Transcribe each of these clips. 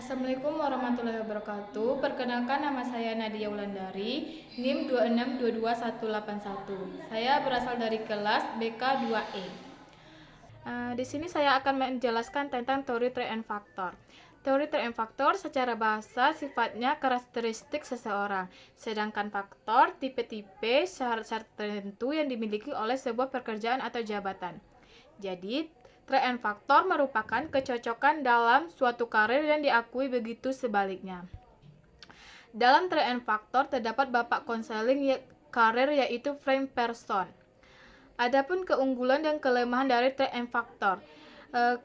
Assalamualaikum warahmatullahi wabarakatuh. Perkenalkan, nama saya Nadia Wulandari, NIM 26221181. Saya berasal dari kelas BK2E. Di sini saya akan menjelaskan tentang teori trait and factor. Teori trait and factor secara bahasa sifatnya karakteristik seseorang, sedangkan faktor tipe-tipe syarat-syarat tertentu yang dimiliki oleh sebuah pekerjaan atau jabatan. Jadi, trait and factor merupakan kecocokan dalam suatu karir yang diakui, begitu sebaliknya. Dalam trait and factor terdapat bapak konseling karir, yaitu frame person. Adapun keunggulan dan kelemahan dari trait and factor.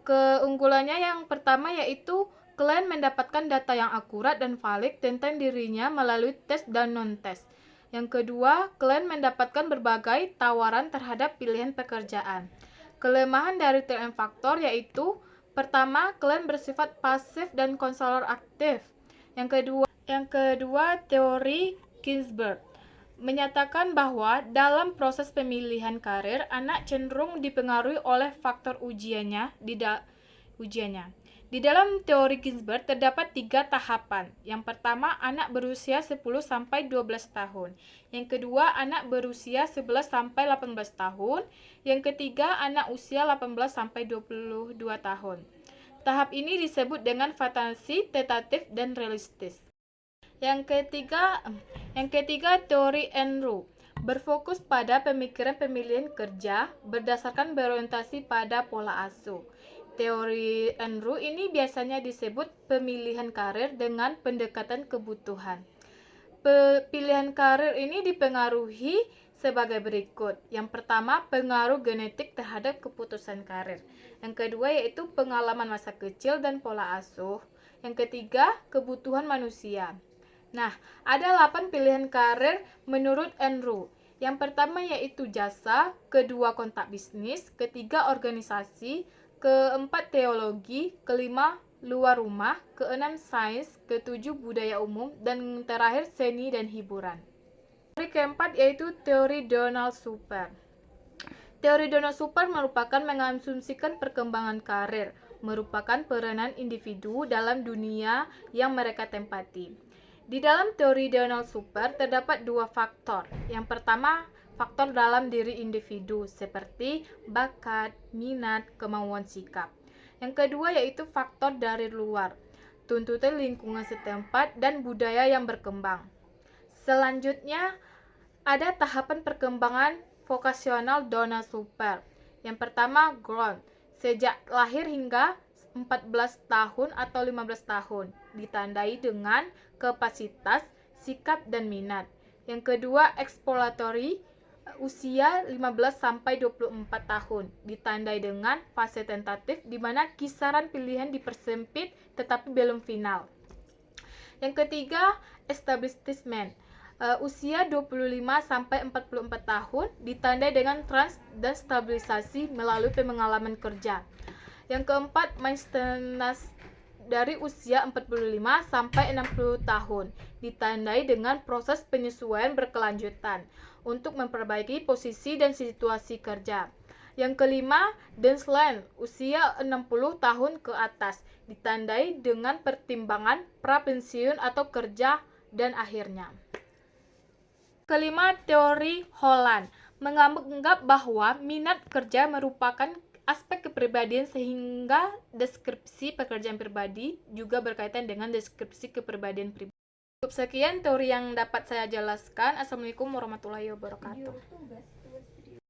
Keunggulannya yang pertama yaitu klien mendapatkan data yang akurat dan valid tentang dirinya melalui tes dan non-tes. Yang kedua, klien mendapatkan berbagai tawaran terhadap pilihan pekerjaan. Kelemahan dari trait and factor yaitu pertama, klien bersifat pasif dan konselor aktif. Yang kedua, teori Ginsberg menyatakan bahwa dalam proses pemilihan karir, anak cenderung dipengaruhi oleh faktor ujiannya. Di dalam teori Ginsberg terdapat 3 tahapan. Yang pertama, anak berusia 10-12 tahun. Yang kedua, anak berusia 11-18 tahun. Yang ketiga, anak usia 18-22 tahun. Tahap ini disebut dengan fantasi, tentatif, dan realistis. Yang ketiga, teori Enru berfokus pada pemikiran pemilihan kerja berdasarkan berorientasi pada pola asuh. Teori Enru ini biasanya disebut pemilihan karir dengan pendekatan kebutuhan. Pilihan karir ini dipengaruhi sebagai berikut. Yang pertama, pengaruh genetik terhadap keputusan karir. Yang kedua yaitu pengalaman masa kecil dan pola asuh. Yang ketiga, kebutuhan manusia. Nah, ada 8 pilihan karir menurut Enru. Yang pertama yaitu jasa, kedua kontak bisnis, ketiga organisasi, keempat teologi, kelima luar rumah, keenam sains, ketujuh budaya umum, dan terakhir seni dan hiburan. Teori keempat yaitu teori Donald Super. Teori Donald Super merupakan mengasumsikan perkembangan karir, merupakan peranan individu dalam dunia yang mereka tempati. Di dalam teori Donald Super terdapat 2 faktor. Yang pertama, faktor dalam diri individu seperti bakat, minat, kemauan sikap. Yang kedua yaitu faktor dari luar, tuntutan lingkungan setempat dan budaya yang berkembang. Selanjutnya, ada tahapan perkembangan vokasional Donald Super. Yang pertama, growth, sejak lahir hingga 14 tahun atau 15 tahun, ditandai dengan kapasitas, sikap, dan minat. Yang kedua, exploratory, usia 15-24 tahun, ditandai dengan fase tentatif di mana kisaran pilihan dipersempit tetapi belum final. Yang ketiga, establishment, usia 25-44 tahun, ditandai dengan trans dan stabilisasi melalui pengalaman kerja. Yang keempat, maintenance, dari usia 45-60 tahun, ditandai dengan proses penyesuaian berkelanjutan untuk memperbaiki posisi dan situasi kerja. Yang kelima, Densland, usia 60 tahun ke atas, ditandai dengan pertimbangan pra-pensiun atau kerja. Dan akhirnya, kelima, teori Holland menganggap bahwa minat kerja merupakan aspek kepribadian, sehingga deskripsi pekerjaan pribadi juga berkaitan dengan deskripsi kepribadian pribadi. Cukup sekian teori yang dapat saya jelaskan. Assalamualaikum warahmatullahi wabarakatuh.